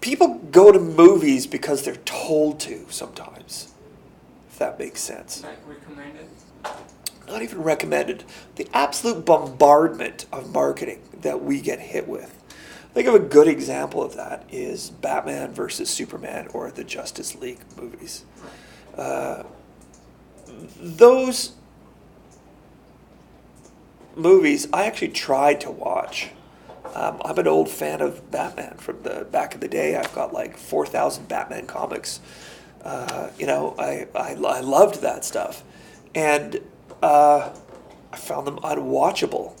people go to movies because they're told to sometimes, if that makes sense. Like recommended? Not even recommended. The absolute bombardment of marketing that we get hit with. I think of a good example of that is Batman versus Superman or the Justice League movies. Those movies I actually tried to watch. I'm an old fan of Batman from the back in the day. I've got like 4,000 Batman comics. I loved that stuff. And I found them unwatchable.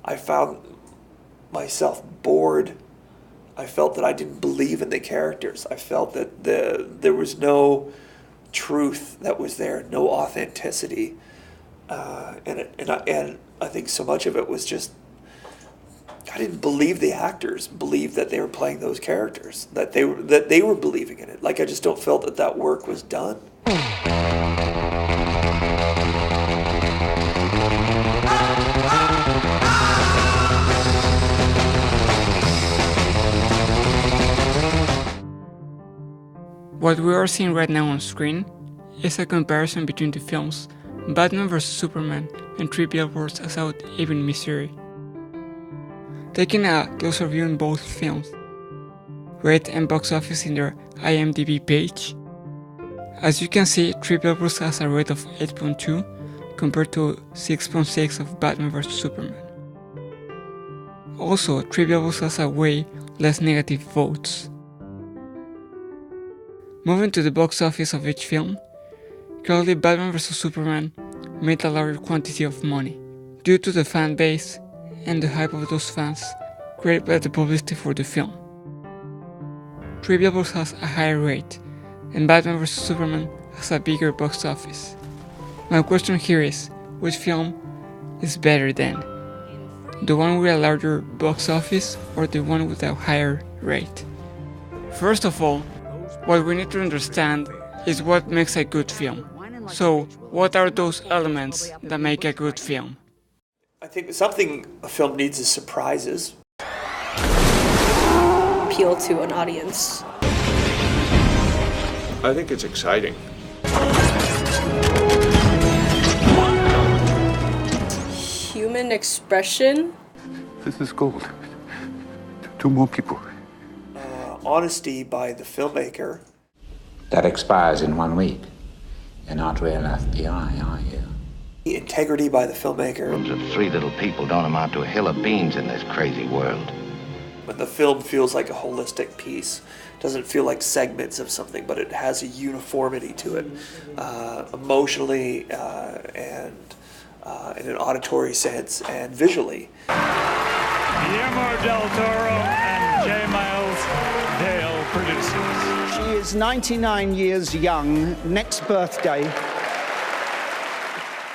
I found myself bored. I felt that I didn't believe in the characters. I felt that there was no truth that was there, no authenticity, and I think so much of it was just I didn't believe the actors believed that they were playing those characters, that they were believing in it. Like I just don't feel that work was done. What we are seeing right now on screen is a comparison between the films Batman vs Superman and 3 Billboards Outside Ebbing, Missouri. Taking a closer view in both films, rate and box office in their IMDb page. As you can see, 3 Billboards has a rate of 8.2 compared to 6.6 of Batman vs Superman. Also, 3 Billboards has a way less negative votes. Moving to the box office of each film, clearly Batman vs Superman made a larger quantity of money, due to the fan base and the hype of those fans created by the publicity for the film. 3 Billboards has a higher rate, and Batman vs Superman has a bigger box office. My question here is, which film is better then? The one with a larger box office or the one with a higher rate? First of all, what we need to understand is what makes a good film. So, what are those elements that make a good film? I think something a film needs is surprises. Appeal to an audience. I think it's exciting. Human expression. This is gold. 2 more people. Honesty by the filmmaker. That expires in 1 week. You're not real FBI, are you? Integrity by the filmmaker. Rooms of 3 little people don't amount to a hill of beans in this crazy world. When the film feels like a holistic piece, it doesn't feel like segments of something, but it has a uniformity to it, emotionally and in an auditory sense and visually. Guillermo del Toro and J. Miles Dale producers. She is 99 years young, next birthday.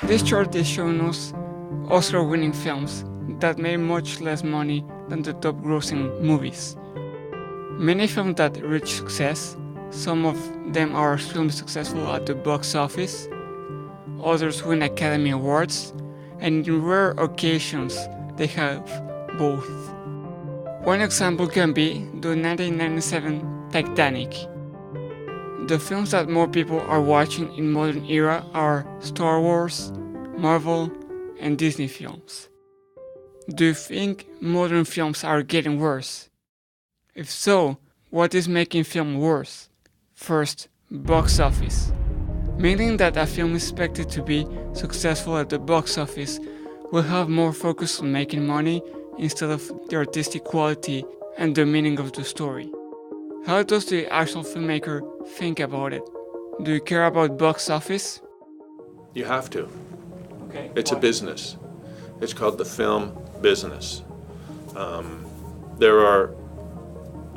This chart is showing us Oscar-winning films that made much less money than the top-grossing movies. Many films that reach success, some of them are extremely successful at the box office, others win Academy Awards, and in rare occasions they have both. One example can be the 1997 Titanic. The films that more people are watching in modern era are Star Wars, Marvel, and Disney films. Do you think modern films are getting worse? If so, what is making film worse? First, box office. Meaning that a film expected to be successful at the box office will have more focus on making money instead of the artistic quality and the meaning of the story. How does the actual filmmaker think about it? Do you care about box office? You have to. Okay. It's a business. It's called the film business. There are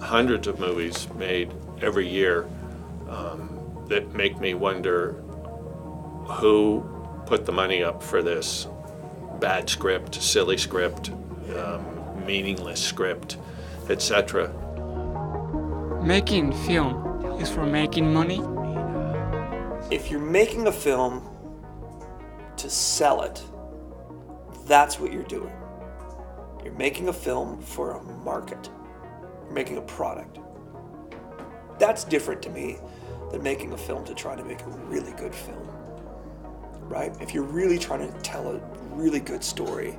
hundreds of movies made every year that make me wonder who put the money up for this bad script, silly script, meaningless script, etc. Making film is for making money? If you're making a film to sell it, that's what you're doing. You're making a film for a market. You're making a product. That's different to me than making a film to try to make a really good film, right? If you're really trying to tell a really good story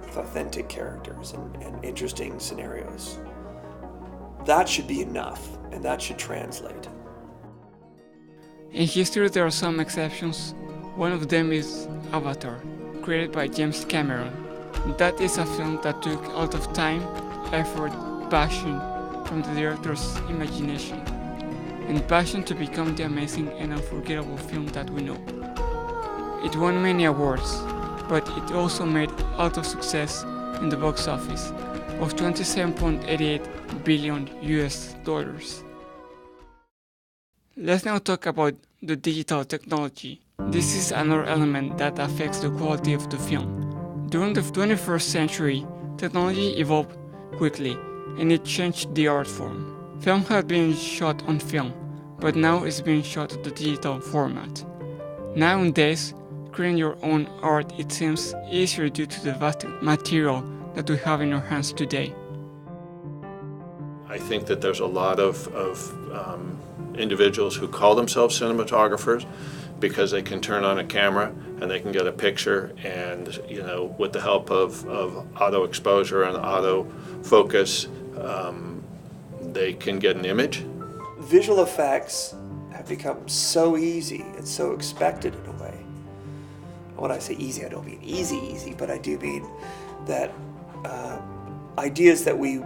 with authentic characters and interesting scenarios, that should be enough, and that should translate. In history there are some exceptions. One of them is Avatar, created by James Cameron. That is a film that took a lot of time, effort, passion from the director's imagination, and passion to become the amazing and unforgettable film that we know. It won many awards, but it also made a lot of success in the box office of $27.88 billion US dollars. Let's now talk about the digital technology. This is another element that affects the quality of the film. During the 21st century, technology evolved quickly and it changed the art form. Film had been shot on film, but now it's being shot in the digital format. Nowadays, creating your own art it seems easier due to the vast material that we have in our hands today. I think that there's a lot of individuals who call themselves cinematographers because they can turn on a camera and they can get a picture, and with the help of auto exposure and auto focus, they can get an image. Visual effects have become so easy and so expected in a way. When I say easy, I don't mean easy, but I do mean that ideas that we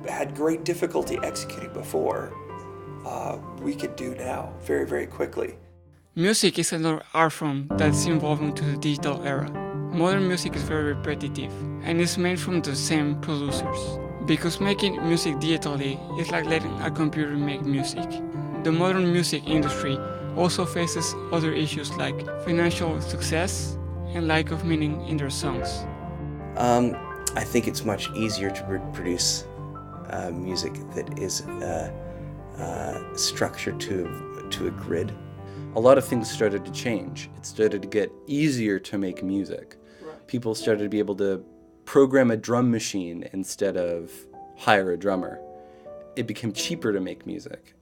had great difficulty executing before, we can do now very, very quickly. Music is another art form that's evolving to the digital era. Modern music is very repetitive and is made from the same producers. Because making music digitally is like letting a computer make music. The modern music industry also faces other issues like financial success and lack of meaning in their songs. I think it's much easier to produce music that is structured to a grid. A lot of things started to change. It started to get easier to make music. Right. People started to be able to program a drum machine instead of hire a drummer. It became cheaper to make music.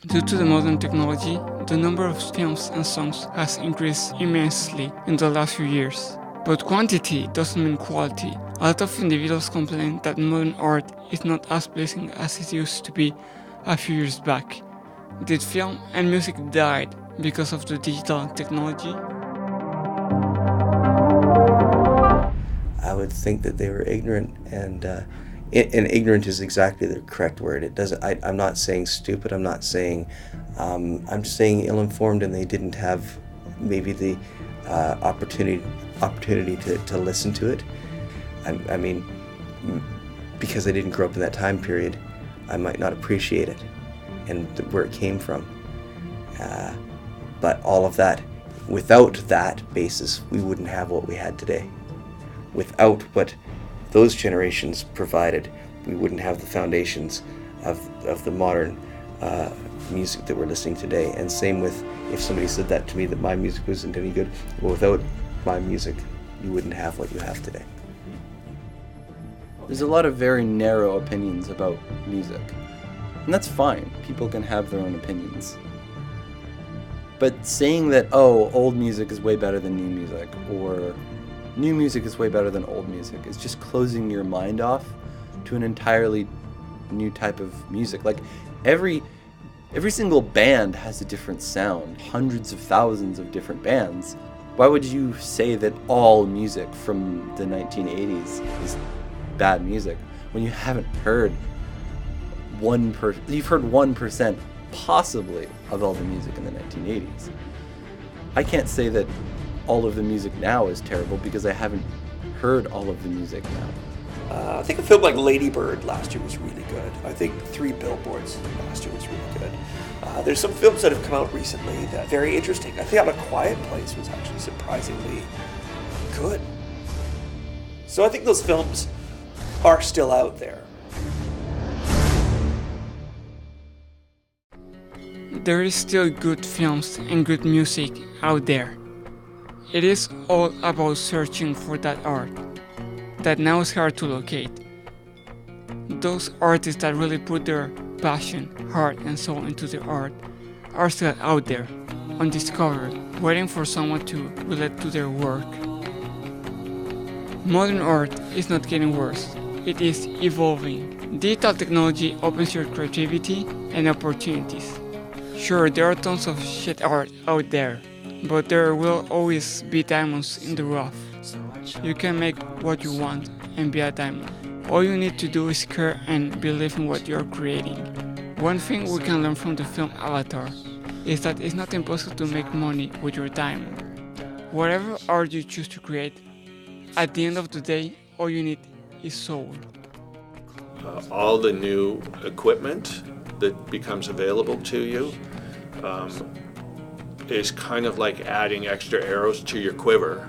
Due to the modern technology, the number of films and songs has increased immensely in the last few years. But quantity doesn't mean quality. A lot of individuals complain that modern art is not as pleasing as it used to be a few years back. Did film and music died because of the digital technology? I would think that they were ignorant, and ignorant is exactly the correct word. It doesn't. I'm not saying stupid. I'm not saying. I'm just saying ill-informed, and they didn't have maybe the opportunity to listen to it. I mean, because I didn't grow up in that time period, I might not appreciate it and where it came from. But all of that, without that basis, we wouldn't have what we had today. Without what those generations provided, we wouldn't have the foundations of the modern music that we're listening today. And same with if somebody said that to me, that my music wasn't any good. Well, without my music, you wouldn't have what you have today. There's a lot of very narrow opinions about music. And that's fine. People can have their own opinions. But saying that, oh, old music is way better than new music, or new music is way better than old music, is just closing your mind off to an entirely new type of music. Like, every single band has a different sound, hundreds of thousands of different bands. Why would you say that all music from the 1980s is bad music when you haven't heard you've heard 1% possibly of all the music in the 1980s. I can't say that all of the music now is terrible because I haven't heard all of the music now. I think a film like Lady Bird last year was really good. I think 3 Billboards last year was really good. There's some films that have come out recently that are very interesting. I think A Quiet Place was actually surprisingly good. So I think those films are still out there. There is still good films and good music out there. It is all about searching for that art that now is hard to locate. Those artists that really put their passion, heart, and soul into their art are still out there, undiscovered, waiting for someone to relate to their work. Modern art is not getting worse, it is evolving. Digital technology opens your creativity and opportunities. Sure, there are tons of shit art out there, but there will always be diamonds in the rough. You can make what you want and be a diamond. All you need to do is care and believe in what you're creating. One thing we can learn from the film Avatar is that it's not impossible to make money with your diamond. Whatever art you choose to create, at the end of the day, all you need is soul. All the new equipment that becomes available to you is kind of like adding extra arrows to your quiver.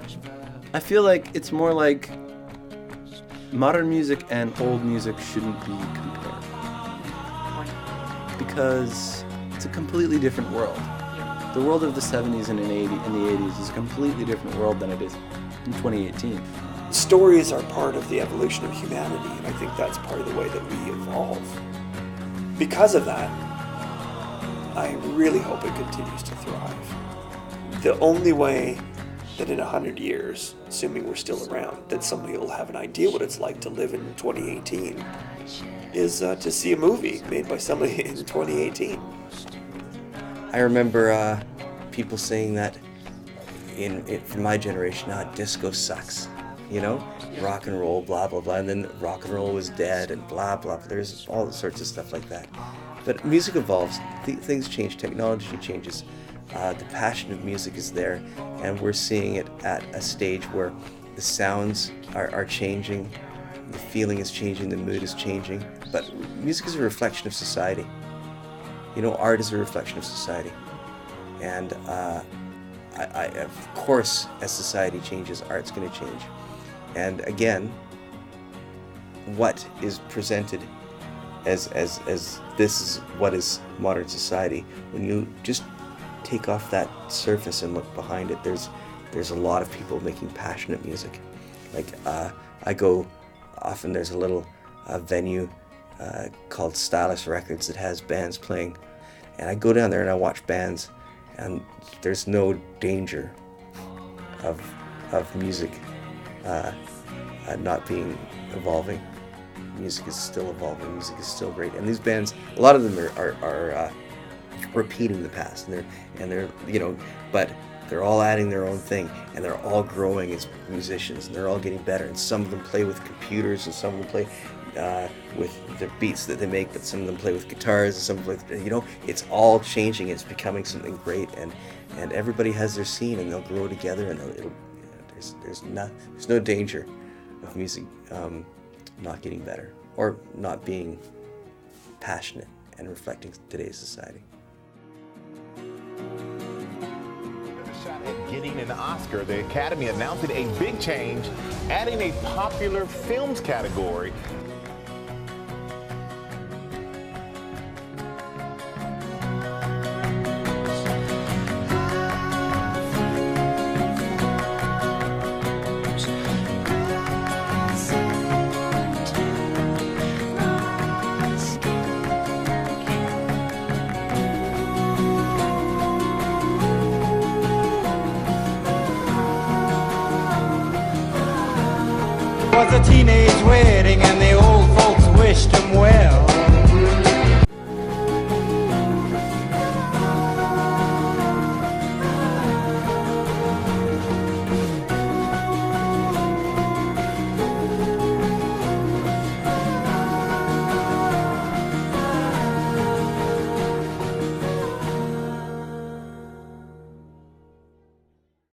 I feel like it's more like modern music and old music shouldn't be compared. Because it's a completely different world. The world of the 70s and in the 80s is a completely different world than it is in 2018. Stories are part of the evolution of humanity, and I think that's part of the way that we evolve. Because of that, I really hope it continues to thrive. The only way that in 100 years, assuming we're still around, that somebody will have an idea what it's like to live in 2018 is to see a movie made by somebody in 2018. I remember people saying that from my generation, disco sucks, you know? Rock and roll, blah, blah, blah, and then rock and roll was dead and blah, blah, blah. There's all sorts of stuff like that. But music evolves, things change, technology changes. The passion of music is there, and we're seeing it at a stage where the sounds are changing, the feeling is changing, the mood is changing. But music is a reflection of society. You know, art is a reflection of society. And of course, as society changes, art's going to change. And again, what is presented as this is what is modern society, when you just take off that surface and look behind it, there's a lot of people making passionate music. Like I go often, there's a little venue called Stylus Records that has bands playing, and I go down there and I watch bands, and there's no danger of music not being evolving. Music is still evolving, music is still great, and these bands, a lot of them are repeating the past, and they're you know, but they're all adding their own thing, and they're all growing as musicians, and they're all getting better. And some of them play with computers, and some of them play with the beats that they make, but some of them play with guitars, and some play with, you know, it's all changing. It's becoming something great, and everybody has their scene, and they'll grow together, and there's no danger of music not getting better or not being passionate and reflecting today's society. Shot at getting an Oscar, the Academy announcing a big change, adding a popular films category. Was a teenage wedding and the